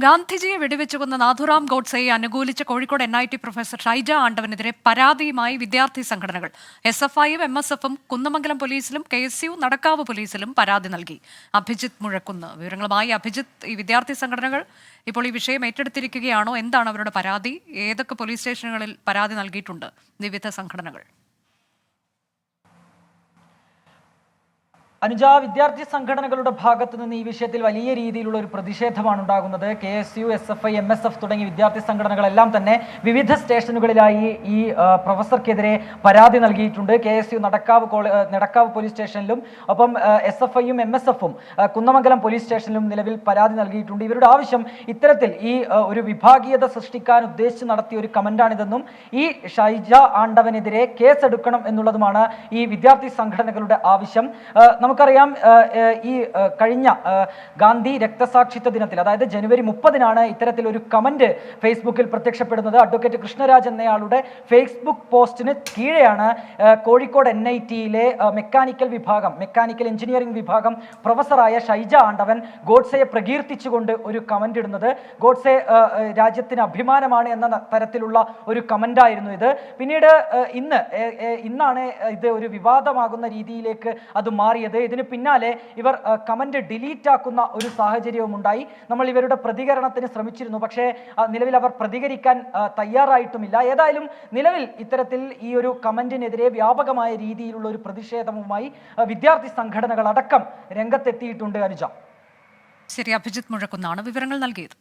ഗാന്ധിജിയെ വെടിവെച്ചു കൊന്ന നാഥുറാം ഗോഡ്സെയെ അനുകൂലിച്ച കോഴിക്കോട് NIT പ്രൊഫസർ ഷൈജ ആണ്ടവനെതിരെ പരാതിയുമായി വിദ്യാർത്ഥി സംഘടനകൾ SFIയും MSFും കുന്നമംഗലം പോലീസിലും KSU നടക്കാവ് പോലീസിലും പരാതി നൽകി. അഭിജിത്ത് മുഴക്കുന്ന് വിവരങ്ങളുമായി. അഭിജിത്ത്, ഈ വിദ്യാർത്ഥി സംഘടനകൾ ഇപ്പോൾ ഈ വിഷയം ഏറ്റെടുത്തിരിക്കുകയാണോ? എന്താണ് അവരുടെ പരാതി? ഏതൊക്കെ പോലീസ് സ്റ്റേഷനുകളിൽ പരാതി നൽകിയിട്ടുണ്ട് വിവിധ സംഘടനകൾ? അനുജ, വിദ്യാർത്ഥി സംഘടനകളുടെ ഭാഗത്തു നിന്ന് ഈ വിഷയത്തിൽ വലിയ രീതിയിലുള്ള ഒരു പ്രതിഷേധമാണ് ഉണ്ടാകുന്നത്. KSU, SFI, MSF തുടങ്ങിയ വിദ്യാർത്ഥി സംഘടനകളെല്ലാം തന്നെ വിവിധ സ്റ്റേഷനുകളിലായി ഈ പ്രൊഫസർക്കെതിരെ പരാതി നൽകിയിട്ടുണ്ട്. KSU നടക്കാവ് പോലീസ് സ്റ്റേഷനിലും ഒപ്പം SFIയും MSFും കുന്നമംഗലം പോലീസ് സ്റ്റേഷനിലും നിലവിൽ പരാതി നൽകിയിട്ടുണ്ട്. ഇവരുടെ ആവശ്യം ഇത്തരത്തിൽ ഈ ഒരു വിഭാഗീയത സൃഷ്ടിക്കാൻ ഉദ്ദേശിച്ച് നടത്തിയ ഒരു കമന്റാണിതെന്നും ഈ ഷൈജ ആണ്ടവനെതിരെ കേസെടുക്കണം എന്നുള്ളതുമാണ് ഈ വിദ്യാർത്ഥി സംഘടനകളുടെ ആവശ്യം. നമുക്കറിയാം, ഈ കഴിഞ്ഞ ഗാന്ധി രക്തസാക്ഷിത്വ ദിനത്തിൽ, അതായത് ജനുവരി 30-നാണ് ഇത്തരത്തിലൊരു കമന്റ് ഫേസ്ബുക്കിൽ പ്രത്യക്ഷപ്പെടുന്നത്. അഡ്വക്കേറ്റ് കൃഷ്ണരാജ് എന്നയാളുടെ ഫേസ്ബുക്ക് പോസ്റ്റിന് കീഴെയാണ് കോഴിക്കോട് NITയിലെ മെക്കാനിക്കൽ എഞ്ചിനീയറിംഗ് വിഭാഗം പ്രൊഫസറായ ഷൈജ ആണ്ടവൻ ഗോഡ്സെയെ പ്രകീർത്തിച്ചുകൊണ്ട് ഒരു കമന്റ് ഇടുന്നത്. ഗോഡ്സെ രാജ്യത്തിന് അഭിമാനമാണ് എന്ന തരത്തിലുള്ള ഒരു കമന്റായിരുന്നു ഇത്. പിന്നീട് ഇന്നാണ് ഇത് ഒരു വിവാദമാകുന്ന രീതിയിലേക്ക് അത് മാറിയത്. ഇതിന് പിന്നാലെ ഇവർ കമന്റ് ഡിലീറ്റ് ആക്കുന്ന ഒരു സാഹചര്യവും ഉണ്ടായി. നമ്മൾ ഇവരുടെ പ്രതികരണത്തിന് ശ്രമിച്ചിരുന്നു, പക്ഷേ നിലവിൽ അവർ പ്രതികരിക്കാൻ തയ്യാറായിട്ടുമില്ല. ഏതായാലും നിലവിൽ ഇത്തരത്തിൽ ഈ ഒരു കമന്റിനെതിരെ വ്യാപകമായ രീതിയിലുള്ള ഒരു പ്രതിഷേധവുമായി വിദ്യാർത്ഥി സംഘടനകൾ അടക്കം രംഗത്തെത്തിയിട്ടുണ്ട്. അനുജ, ശരി. അഭിജിത്ത് മുഴക്കുന്നാണ് വിവരങ്ങൾ നൽകിയത്.